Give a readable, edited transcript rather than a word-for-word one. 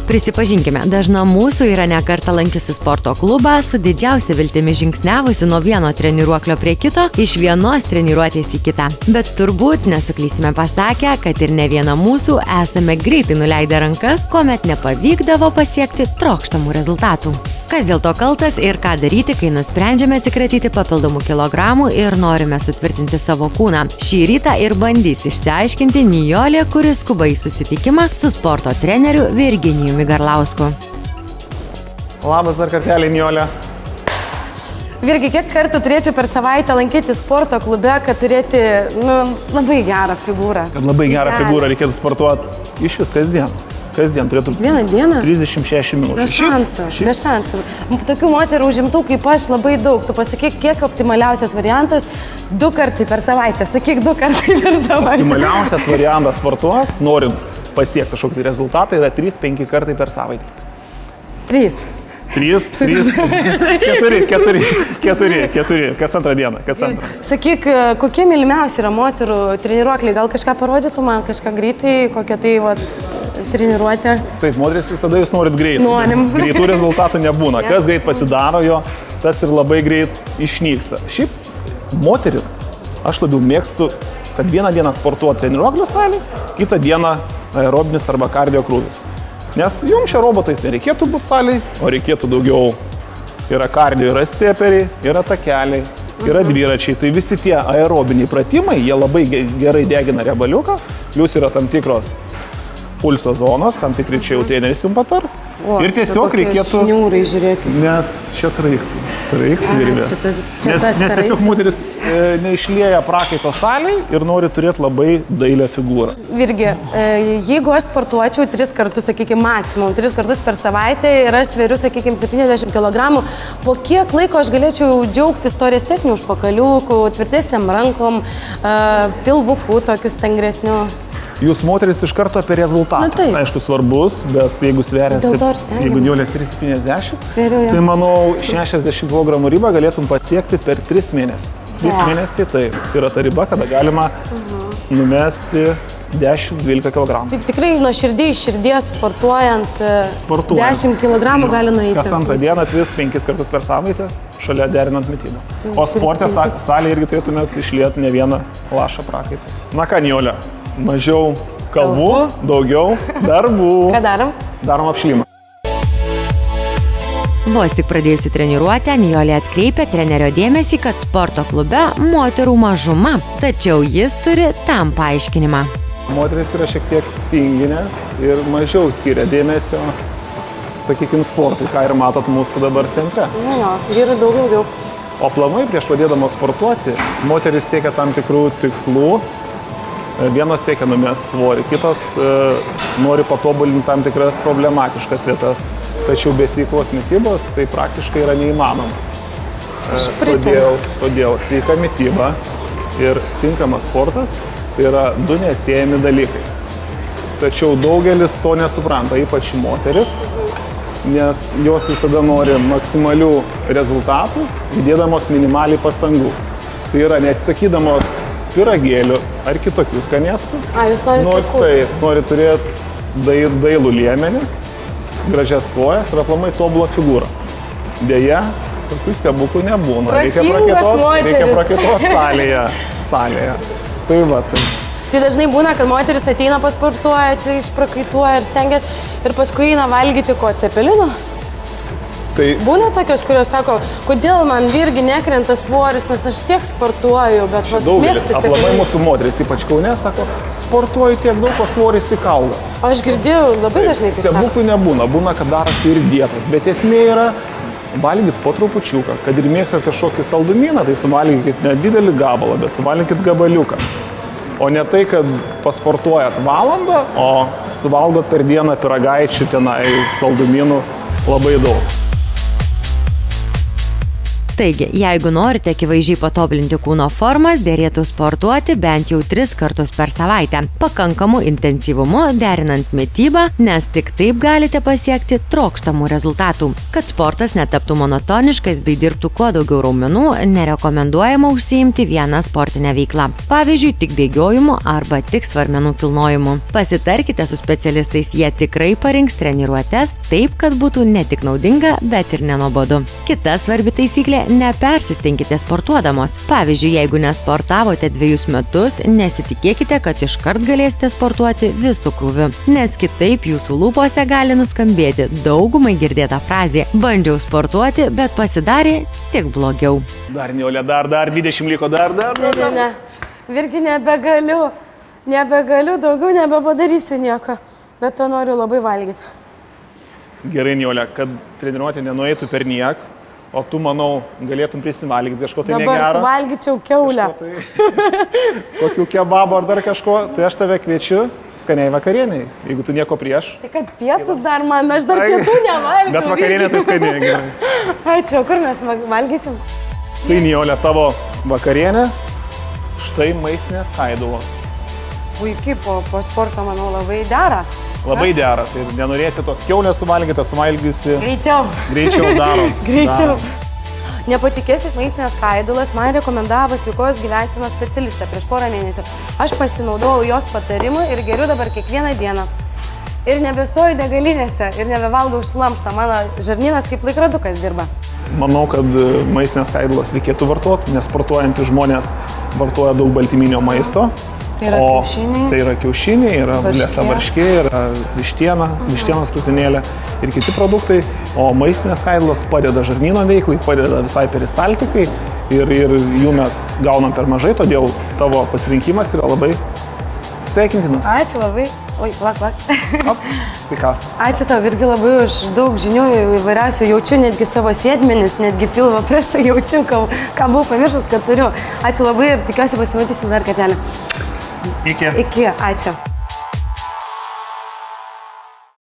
Prisipažinkime, dažna mūsų yra ne kartą lankiusi sporto klubą, su didžiausia viltimi žingsniavusi nuo vieno treniruoklio prie kito, iš vienos treniruotės į kitą. Bet turbūt nesuklysime pasakę, kad ir ne viena mūsų esame greitai nuleidę rankas, kuomet nepavykdavo pasiekti trokštamų rezultatų. Kas dėl to kaltas ir ką daryti, kai nusprendžiame atsikratyti papildomų kilogramų ir norime sutvirtinti savo kūną. Šį rytą ir bandys išsiaiškinti Nijolė, kuris skuba į susitikimą su sporto treneriu Virginijumi Garlausku. Labas dar kartelį, Nijolė. Virgi, kiek kartų turėčiau per savaitę lankyti sporto klube, kad turėti labai gerą figūrą? Kad labai gerą figūrą reikėtų sportuoti iš vis kasdien. Kasdien turėtų Vieną dieną? 36 minučių. Be šansų. Tokių moterų užimtų kaip aš labai daug. Tu pasakyk, kiek optimaliausias variantas 2 kartai per savaitę. Sakyk 2 kartai per savaitę. Optimaliausias variantas sportuoti, norint pasiekti kažkokį rezultatą, yra 3-5 kartai per savaitę. 3. 4. Kas antrą dieną? Sakyk, kokie mylimiausi yra moterų treniruokliai? Gal kažką parodytų man, kažką greitai, kokią tai treniruotę? Taip, moteris visada jūs norit greit. Norim. Greitų rezultatų nebūna. Kas greit pasidaro jo, tas ir labai greit išnyksta. Šiaip moterį aš labiau mėgstu, kad vieną dieną sportuoti treniruoklio salį, kitą dieną aerobinis arba kardio krūvis. Nes jums čia robotais nereikėtų būti saliai, o reikėtų daugiau. Yra kardio, yra steperiai, yra takeliai, yra dviračiai. Tai visi tie aerobiniai pratimai, jie labai gerai degina riebaliuką, plius yra tam tikros pulso zonos, tam tikri čia jau treneris jums patars. Ir tiesiog reikėtų... Šniūrai, žiūrėkit. Nes čia traiksi virvės. Nes tiesiog moteris neišlieja prakaito saliai ir nori turėti labai dailią figūrą. Virgi, jeigu aš sportuočiau 3 kartus, sakykime, maksimum 3 kartus per savaitę ir aš sveriu, sakykime, 70 kg, po kiek laiko aš galėčiau džiaugtis storesniu užpakaliuku, tvirtesniam rankom, pilvuku tokiu stangresniu? Jūs moteris iš karto apie rezultatą. Aišku, svarbus, bet jeigu sveriat, jeigu Nijolė 350, tai manau 60 kg ribą galėtum pasiekti per 3 mėnesius. 3 mėnesiai tai yra ta riba, kada galima numesti 10-12 kg. Taip tikrai nuo širdies sportuojant 10 kg gali nueiti. Kas antrą dieną 3-5 kartus per savaitę, šalia derinant mitybą. O sporte salėje irgi turėtumėt išlieti ne vieną lašą prakaitą. Na ką, Nijolė? Mažiau kalbų, daugiau darbų. Ką darom? Darom apšilimą. Vos tik pradėjusi treniruotę, Nijolė atkreipia trenerio dėmesį, kad sporto klube moterų mažuma, tačiau jis turi tam paaiškinimą. Moteris yra šiek tiek tinginės ir mažiau skiria dėmesio, sakykime, sportui, ką ir matot mūsų dabar centre. Vyrai daugiau. O planai prieš pradėdamos sportuoti, moteris siekia tam tikrų tikslų. Vienos siekia numesti svorį, kitos nori patobulinti tam tikras problematiškas vietas. Tačiau be sveikos mitybos tai praktiškai yra neįmanoma. Todėl sveika mityba ir tinkamas sportas tai yra 2 neatsiejami dalykai. Tačiau daugelis to nesupranta, ypač moteris, nes jos visada nori maksimalių rezultatų, įdėdamos minimaliai pastangų. Tai yra neatsisakydamos pyragėlių ar kitokių skanėstų. Jūs nori turėti dailų liemenį, gražias kojas ir aplamai tobulą figūrą. Deja, tokių stebuklų nebūna. Reikia prakaitos salėje. Tai va, tai. Tai dažnai būna, kad moteris ateina pasportuoja, čia išprakaituoja ir stengiasi ir paskui eina valgyti ko, cepelino? Tai būna tokios, kurios sako, kodėl man Virgi nekrenta svoris, nors aš tiek sportuoju, bet daugelis, aplamai mūsų moteris, ypač Kaune, sako, sportuoju tiek daug, o svoris tik auga. Aš girdėjau labai dažnai taip sako. Stebuklų nebūna, būna, kad darosi ir dietas, bet esmė yra valgyti po trupučiuką, kad ir mėgstat kažkokį saldumyną, tai suvalgykit nedidelį gabalą, bet suvalgykit gabaliuką. O ne tai, kad pasportuojat valandą, o suvalgot per dieną pyragaičių tenai saldumynų labai daug. Taigi, jeigu norite akivaizdžiai patobulinti kūno formas, dėrėtų sportuoti bent jau 3 kartus per savaitę, pakankamu intensyvumu derinant mitybą, nes tik taip galite pasiekti trokštamų rezultatų. Kad sportas netaptų monotoniškas bei dirbtų kuo daugiau raumenų, nerekomenduojama užsiimti vieną sportinę veiklą. Pavyzdžiui, tik bėgiojimu arba tik svarmenų kilnojimu. Pasitarkite su specialistais, jie tikrai parinks treniruotes taip, kad būtų ne tik naudinga, bet ir nenuobodu. Kita svarbi taisyklė – nepersistenkite sportuodamos. Pavyzdžiui, jeigu nesportavote 2 metus, nesitikėkite, kad iškart galėsite sportuoti visų krūviu, nes kitaip jūsų lūpose gali nuskambėti daugumai girdėta frazė „bandžiau sportuoti, bet pasidarė tik blogiau“. Dar Nijolė, dar 20 liko, dar. Ne. Virgi, nebegaliu, daugiau nebepadarysiu nieko, bet to noriu labai valgyti. Gerai, Nijolė, kad treniruotė nenueitų per niek, o tu, manau, galėtum prisivalgyti kažko tai negero. Dabar suvalgyčiau kiaulę. Kokių kebabų ar dar kažko, tai aš tave kviečiu skaniai vakarieniai, jeigu tu nieko prieš. Tai kad pietus dar man, aš dar pietų nevalgiau. Bet vakarienė tai skaniai, gerai. Ačiū, kur mes valgysim? Tai, Nijolė, tavo vakarienė, štai maistinės skaidulos. Puikiai, po sporto, manau, labai dera. Labai dera, tai nenorėsi tos kiaulės suvalgyti, suvalgysi. Greičiau darom. Greičiau. Nepatikėsit, maistinės skaidulas man rekomendavo sveikos gyvensenos specialistė prieš porą mėnesių. Aš pasinaudojau jos patarimu ir geriu dabar kiekvieną dieną. Ir nebestoju degalinėse, ir nebevalgau šlamštą. Mano žarnynas kaip laikrodukas dirba. Manau, kad maistinės skaidulas reikėtų vartoti, nes sportuojantys žmonės vartoja daug baltyminio maisto. Tai yra kiaušiniai. Tai yra kiaušiniai, yra lėsa varškė, yra vištienos krūtinėlė ir kiti produktai. O maistinės skaidulos padeda žarnyno veiklai, padeda visai peristaltikai ir jų mes gaunam per mažai, todėl tavo pasirinkimas yra labai sveikintinas. Ačiū labai. Oi, lak. Tai ką? Ačiū tau, Virgi, labai už daug žinių įvairiausių. Jaučiu netgi savo sėdmenis, netgi pilvo presą jaučiu, ką buvau pamiršus, kad turiu. Ačiū labai ir tikiuosi pasimatysim dar kartelį. Iki. Ačiū.